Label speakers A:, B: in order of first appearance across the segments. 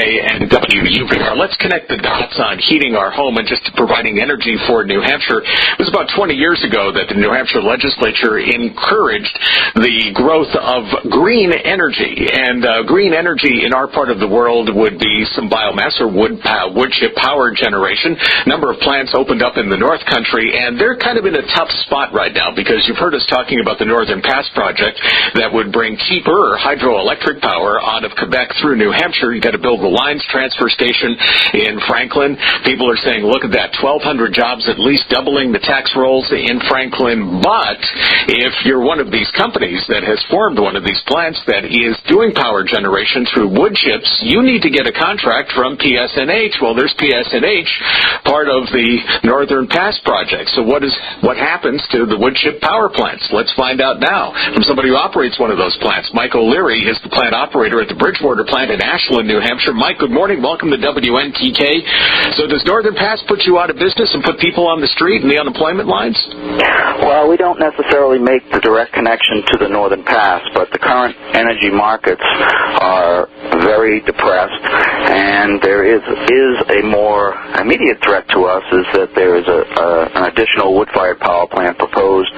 A: and WUVR. Let's connect the dots on heating our home and just providing energy for New Hampshire. It was about 20 years ago that the New Hampshire legislature encouraged the growth of green energy. And green energy in our part of the world would be some biomass or wood chip power generation. A number of plants opened up in the North Country, and they're kind of in a tough spot right now because you've heard us talking about the Northern Pass project that would bring cheaper hydroelectric power out of Quebec through New Hampshire. You got to build the lines transfer station in Franklin. People are saying, look at that, 1,200 jobs, at least doubling the tax rolls in Franklin. But if you're one of these companies that has formed one of these plants that is doing power generation through wood chips, you need to get a contract from PSNH. Well, there's PSNH, part of the Northern Pass project. So what happens to the wood chip power plants? Let's find out now from somebody who operates one of those plants. Mike O'Leary is the plant operator at the Bridgewater plant in Ashland, New Hampshire. Mike, good morning. Welcome to WNTK. So does Northern Pass put you out of business and put people on the street and the unemployment lines?
B: Well, we don't necessarily make the direct connection to the Northern Pass, but the current energy markets are very depressed, and there is a more immediate threat to us is that there is an additional wood-fired power plant proposed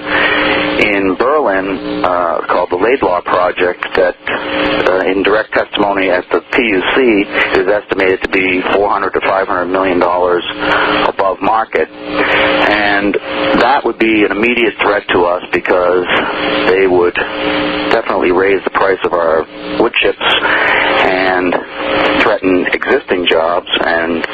B: in Berlin called the Laidlaw Project that in direct testimony at the PUC is estimated to be $400 to $500 million above market, and that would be an immediate threat to us because they would definitely raise the price of our wood chips and threaten existing jobs and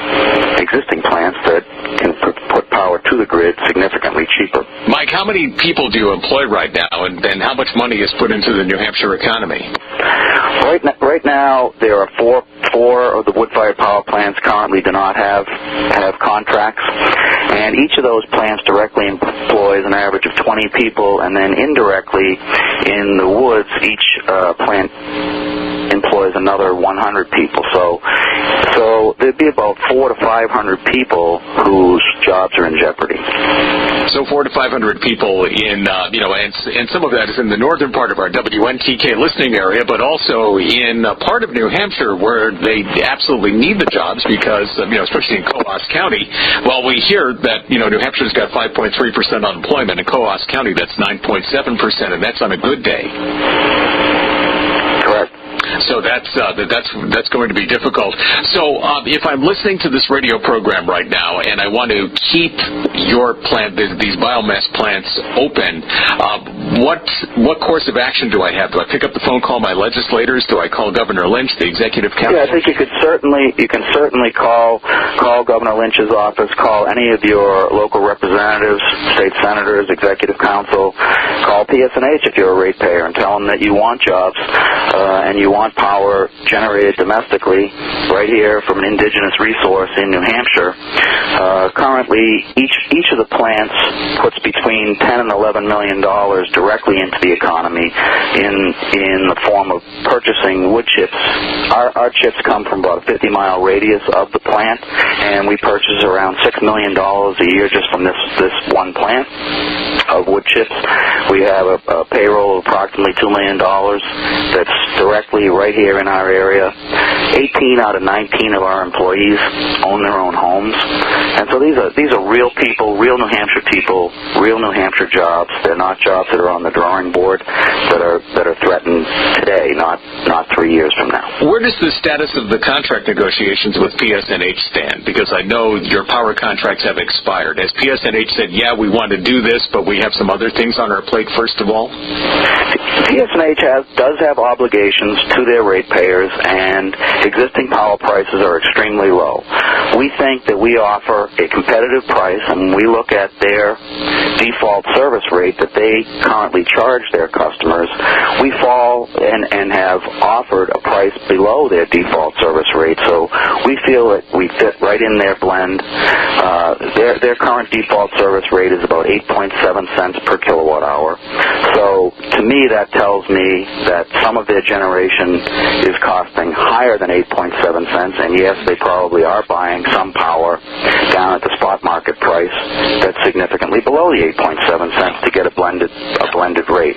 B: existing plants that can put power to the grid significantly cheaper.
A: Mike, how many people do you employ right now, and how much money is put into the New Hampshire economy?
B: Right now, there are four of the wood-fired power plants currently do not have contracts, and each of those plants directly employs an average of 20 people, and then indirectly in the woods, each plant employs another 100 people. So there'd be about 400 to 500 people whose jobs are in jeopardy.
A: So 400 to 500 people in, and some of that is in the northern part of our WNTK listening area, but also in a part of New Hampshire where they absolutely need the jobs because, especially in Coos County. Well, we hear that, New Hampshire's got 5.3% unemployment. In Coos County, that's 9.7%, and that's on a good day.
B: Correct.
A: So that's going to be difficult. So if I'm listening to this radio program right now and I want to keep your plant, these biomass plants open, what course of action do I have? Do I pick up the phone, call my legislators? Do I call Governor Lynch, the executive council?
B: Yeah, I think you can certainly call Governor Lynch's office, call any of your local representatives, state senators, executive council, call PSNH if you're a ratepayer and tell them that you want jobs and you want power generated domestically right here from an indigenous resource in New Hampshire. Currently, each of the plants puts between $10 and $11 million directly into the economy in the form of purchasing wood chips. Our chips come from about a 50-mile radius of the plant, and we purchase around $6 million a year just from this one plant of wood chips. We have a payroll of approximately $2 million that's directly right here in our area. 18 out of 19 of our employees own their own homes, and so these are real people, real New Hampshire people, real New Hampshire jobs. They're not jobs that are on the drawing board that are threatened today, not 3 years from now.
A: Where does the status of the contract negotiations with PSNH stand? Because I know your power contracts have expired. Has PSNH said, yeah, we want to do this, but we have some other things on our plate first of all?
B: PSNH does have obligations to their ratepayers, and existing power prices are extremely low. We think that we offer a competitive price, and when we look at their default service rate that they currently charge their customers, we fall and have offered a price below their default service rate. So we feel that we fit right in their blend. Their current default service rate is about 8.7 cents per kilowatt hour. So to me, that tells me that some of their generation is costing higher than 8.7 cents, and yes, they probably are buying some power down at the spot market price that's significantly below the 8.7 cents to get a blended rate.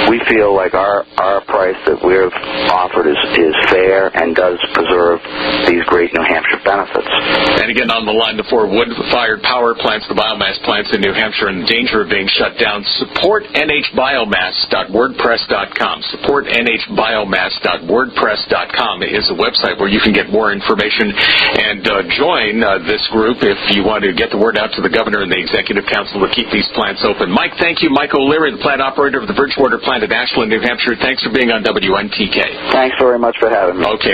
B: We feel like our price that we've offered is fair and does preserve these great New Hampshire benefits.
A: And again, on the line, the 4 wood-fired power plants, the biomass plants in New Hampshire in danger of being shut down. SupportNHBiomass.wordpress.com. SupportNHBiomass.wordpress.com is a website where you can get more information and join this group if you want to get the word out to the governor and the executive council to keep these plants open. Mike, thank you. Mike O'Leary, the plant operator of the Bridgewater plant at Ashland, New Hampshire. Thanks for being on WNTK.
B: Thanks very much for having me.
A: Okay.